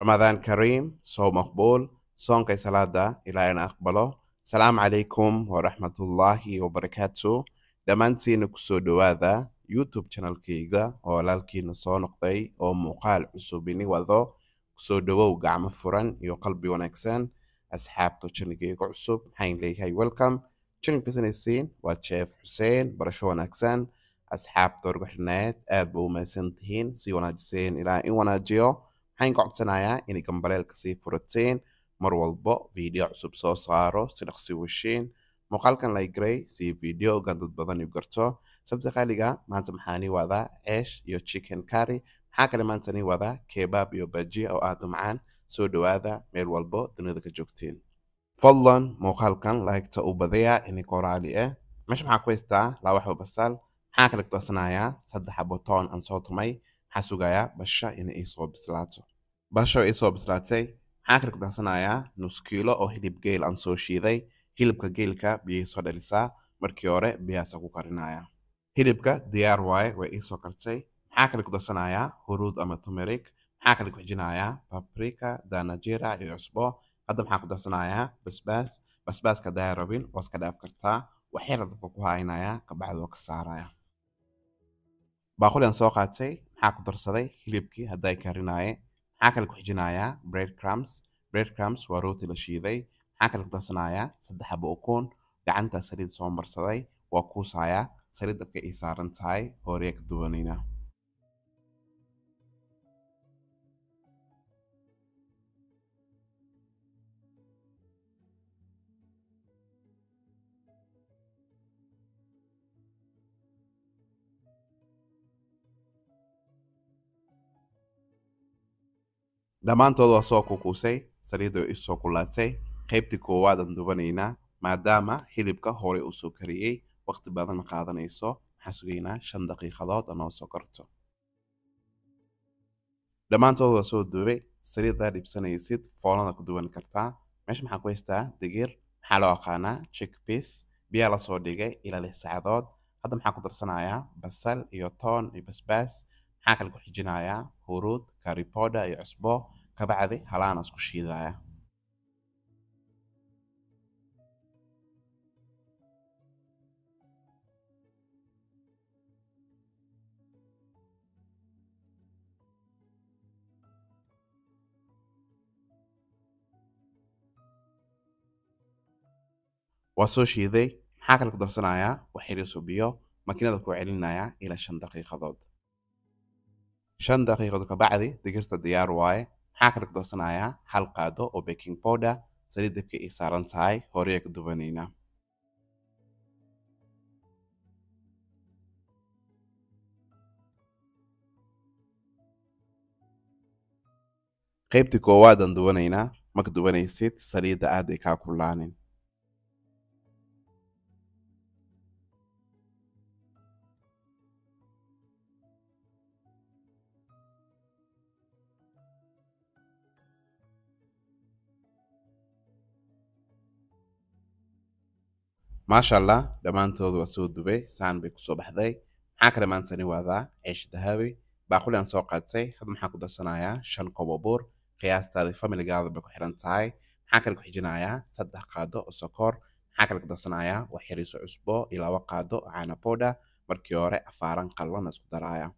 رمضان كريم، صوم مقبول، صونك صلاة إلى أن أقبله. السلام عليكم ورحمة الله وبركاته. دمانتين كسو دواذا يوتيوب channel كيغا ولالكين soo noqday oo muuqaal cusubini wado kusoo dhawow gacmo furan iyo qalbi wanaagsan asxaabta channelkayga cusub waxaan leeyahay welcome channelka sanaysiin waa Chef Xuseen barasho wanaagsan asxaabta wargixneed aad buu mahadsantihiin si wanaagsan ilaa in wanaajiyo waxaan ka codsanayaa inay gambaleelka sii furateen mar walbo video cusub soo saaro si dhaqsi wishiin muuqaalkan la igray si video dad badan u garto sabta qaaliga maanta maxaani wada ceesh iyo chicken curry maxaa kale maanta ni wada kebab iyo baji oo aad u macaan soo dhawaada meel walbo dunida ka joogtiin fadlan muuqaalkan like-ta u badaya inay qoraali ah meesha maxaa ku haystaa laba xabo basal maxaa kale toosanayaa saddex xabo toon aan soo tumay maxaa sugayaa basha inay soo bislaato basha ay soo bislaatay maxaa kale toosanayaa nus kiilo oo hilib geel aan soo shiiday hilibka geelka biyo soo dhalisaa markii hore biyaasa ku karinaya hilibka diyaar waaye way ii soo kartay maxaa kale ku darsanayaa huruud ama turmeric maxaa kale ku xijinayaa paprika danajira iyo cusbo hadda maxaa ku darsanayaa basbaaska daa rabin oo iska dhaaf kartaa waxyar dabka ku haynaya kabacdi oo ka saaraya baaqulian soo qaatay maxaa ku darsaday hilibkii hadday karinaye maxaa kale ku xijinayaa breadcrumbs waa rooti la shiiday maxaa kale ku darsanayaa saddex xabo ukun gacanta saliid soo marsaday waa kuusayaa saliid dabka ay saaran tahay hore ka duwanayna dhammaantood waa soo kukuusay saliidda ay soo kulaatay qaybtii koowaad aan dubanaynaa maadaama hilibka hore uu soo kariyey waqti badan ma qaadanayso waxaan sugaynaa 5 daqiiqadood anoo soo karto dhammaantood waa soo dubay saliidda dhibsanaysid foolana ku duwan kartaa meesha maxaa ku haystaa digir maxaa loo aqaanaa chickpeas biyaa la soo dhigay ilaa 6 saacadood hadda maxaa ku darsanayaa basal iyo toon iyo basbaas maxaa kale ku xijinayaa huruud curry powder iyo cusbo kabacdi halaan isku shiidaya waa soo shiiday maxaa kale ku darsanayaa waxyariiso biyo makiinada ku celinayaa ilaa 5 daqiiqadood 5 daqiiqadood kabacdi digirta diyaar waaye maxaa kale ku darsanayaa hal qaado oo baking powder saliid dabka ay saaran tahay hore ka dubanayna qaybtii koowaad aan dubanaynaa marka dubanaysid saliidda aad ay kaa kulaanin maasha allah dhammaantood waa soo dubay saan bay kusoo baxday maxaa kale maantani waadaa ceesh dahabi baaquli aan soo qaatay hadda maxaa ku darsanayaa 5 koob oo bur qiyaastaada familigaada bay ku xiran tahay maxaa kale ku xijinayaa 3 qaado oo sokor maxaa kale ku darsanayaa wax yariiso cusbo iyo 2 qaado oo caano powder markii hore afaaran qallan isku daraya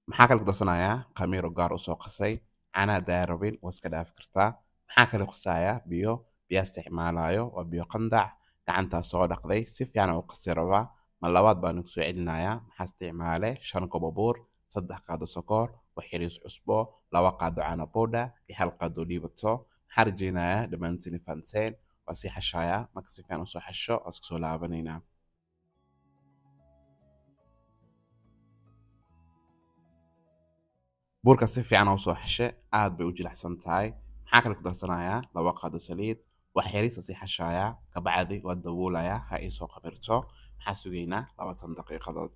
maxaa kale ku darsanayaa khamiiro gaar u soo qasay caanaha daarabin waa iska dhaafi kartaa maxaa kale qusayaa biyo isticmaalayo waa biyo qandac gacanta soo dhaqday si fiican u qasiraba ma labaad baan ugu soo celinayaa maxaa isticmaalay 5 koob bur 3 qaado sokor wax yariis cusbo 2 qaado caano powder iyo 1 qaado dhiibato waxaan rajaynayaa dhammaantiin fahanteen waa si xashaya marka si fiican u soo xasho oo isku soo laabanaynaa burka si fiican u soo xashe aad bay u jilicsan tahay maxaa kale ku darsanayaa 2 qaado saliid wax yariis si xashaya kabacdi waa daboolaya ha ay soo qabirto maxaa sugaynaa 20 daqiiqadood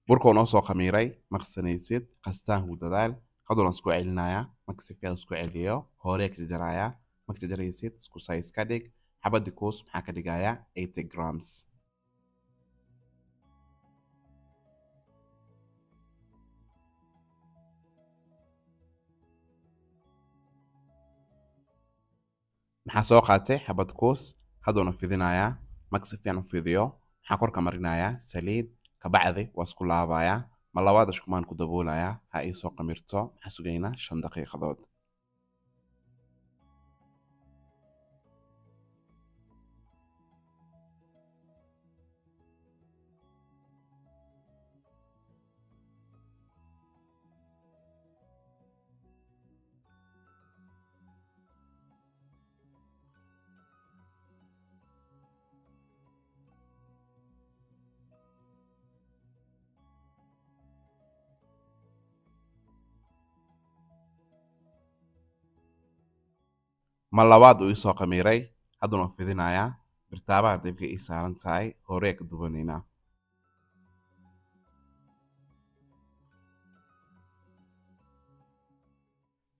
burka oo soo khamiiray maqsanaysid qastaan ku dadaal haduna isku celinaya marka si fiican isku celiyo hore ka jaraya marka jaraysid isku size ka dhig xabadii kuus maxaa ka dhigaya 80 grams maxaa soo qaatay xabad kuus hadduna fidinaya marka si fiican u fidiyo maxaa korka marinaya saliid ka bacdi waa isku laabaya ma labaad ishkumaan ku daboolaya ha ii soo qamirto maxaa sugaynaa 5 daqiiqadood ma labaad uu isoo qamiiray hadduna fidinaya birtaabaha dibka ii saaran tahay hore ka dubanayna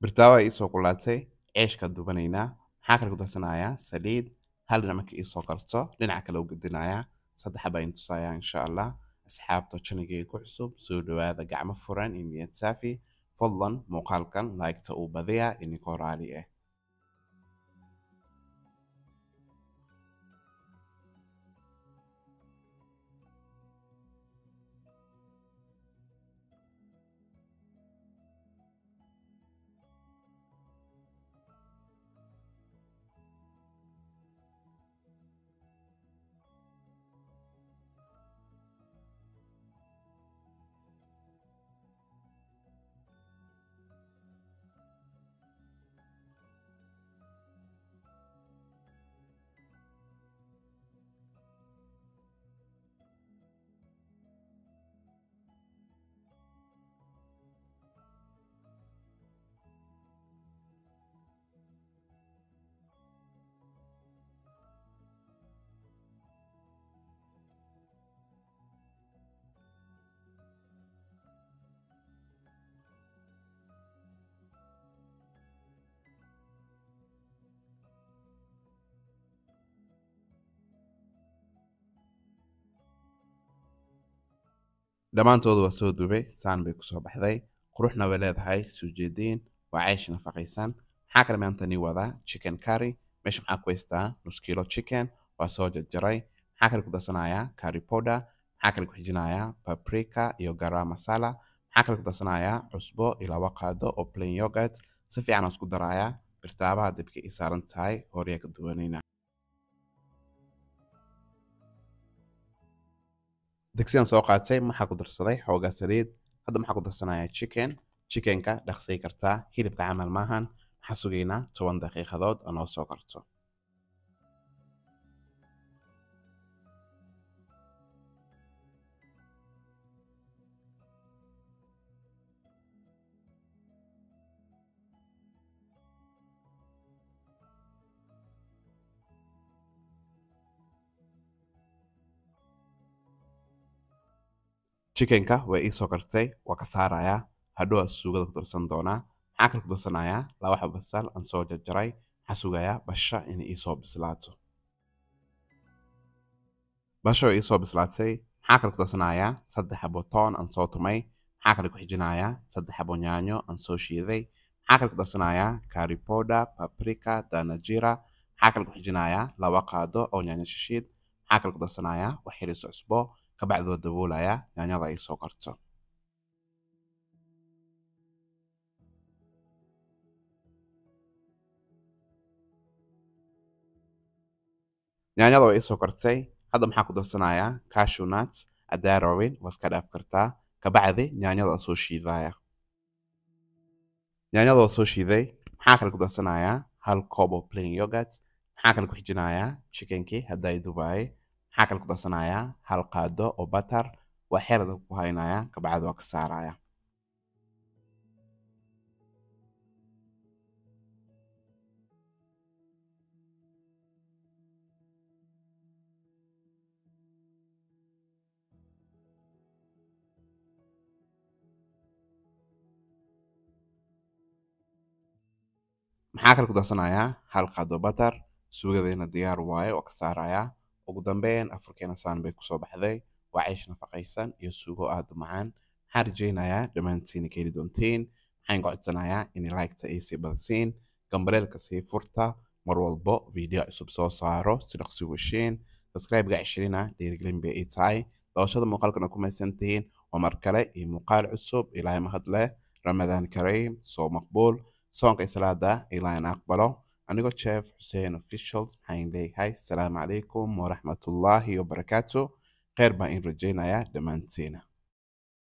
birtaabaha ii soo kulaatay ceeshka dubanayna maxaa kale ku darsanaya saliid hal dhinac marka ii soo karto dhinaca kale u gedinaya saddex baa in tusaya insha Allah asxaabta channelkayga ku cusub soo dhawaada gacmo furan iyo niyad saafi fadlan muuqaalkan like-ta uu badiya idinkoo raali ah dhammaantoodu waa soo dubay saan bay ku soo baxday quruxna way leedahay soo jeediin waa caysh nafaqaysan maxaa kale maanta nii wadaa chicken curry meesha maxaa ku haystaa nus kiilo chicken waa soo jarjaray maxaa kale ku darsanayaa curry powder maxaa kale ku xijinayaa paprika iyo garam masala maxaa kale ku darsanayaa cusbo iyo 2 qaado oo plain yogurt si fiican isku darayaa birtaabaha dibka ii saaran tahay hore ka duwanayna digsigan soo qaatay maxaa ku darsaday xoogaa saliid hadda maxaa ku darsanaya chickenka dhaqsay kartaa hilibka camal maahan maxaa sugaynaa 10 daqiiqadood oo soo karto chickenka way ii soo kartay waa ka saarayaa hadhow suugada ku darsan doonaa maxaa kale ku darsanayaa 2 xabo basal aan soo jarjaray maxaa sugayaa basha in ii soo bislaato basha ii soo bislaatay maxaa kale ku darsanayaa 3 xabo toon aan soo tumay maxaa kale ku xijinayaa 3 xabo yaanyo aan soo shiiday maxaa kale ku darsanayaa curry powder paprika dana jira maxaa kale ku xijinayaa 2 qaado oo yaanyo shishiid maxaa kale ku darsanayaa wax yar cusbo ka bacdoo daboolaya yaanyada ay soo karto yaanyada way soo kartay hadda maxaa ku darsanayaa cashew nuts adaarowin waa iska dhaaf kartaa ka bacdi yaanyada soo shiidaya yaanyada soo shiiday maxaa kale ku darsanayaa hal koob oo plain yogurt maxaa kale ku xijinayaa chickenkii hadday dubaay maxaa kale ku darsanayaa hal qaado oo butter waa xeerada ku haynaya ka bacdi waa ka saaraya maxaa kale ku darsanayaa hal qaado batar. Suugadeena diyaar waaye oo ka saarayaa. Ugu dambeyn afurkeena saan bay kusoo baxday. Waa caysh nafaqaysan iyo suugo aad u macaan. Waxaan rajaynayaa dhammaantiin ka heli doontiin. Waxaan codsanayaa in like-ta ay sii badisiin, gambareelka sii furta, mar walbo video cusub soo saaro si dhaqsi u heshiin. Subscribe-ga cishirina dhiirigelin bay ii tahay. Dawashada muuqaalkana ku mahadsantihiin. Waa mar kale iyo muuqaal cusub. Ilaahay mahad leh. Ramadaan Kariim, soo maqbuul. Soonka salaada Ilaahay aqbalo. Anigoo Chef Hussein Official waxaan leeyahay asalaamu calaykum waraxmatullaahi wabarakaatuh. Khayr baan in rajaynayaa dhammaantiina.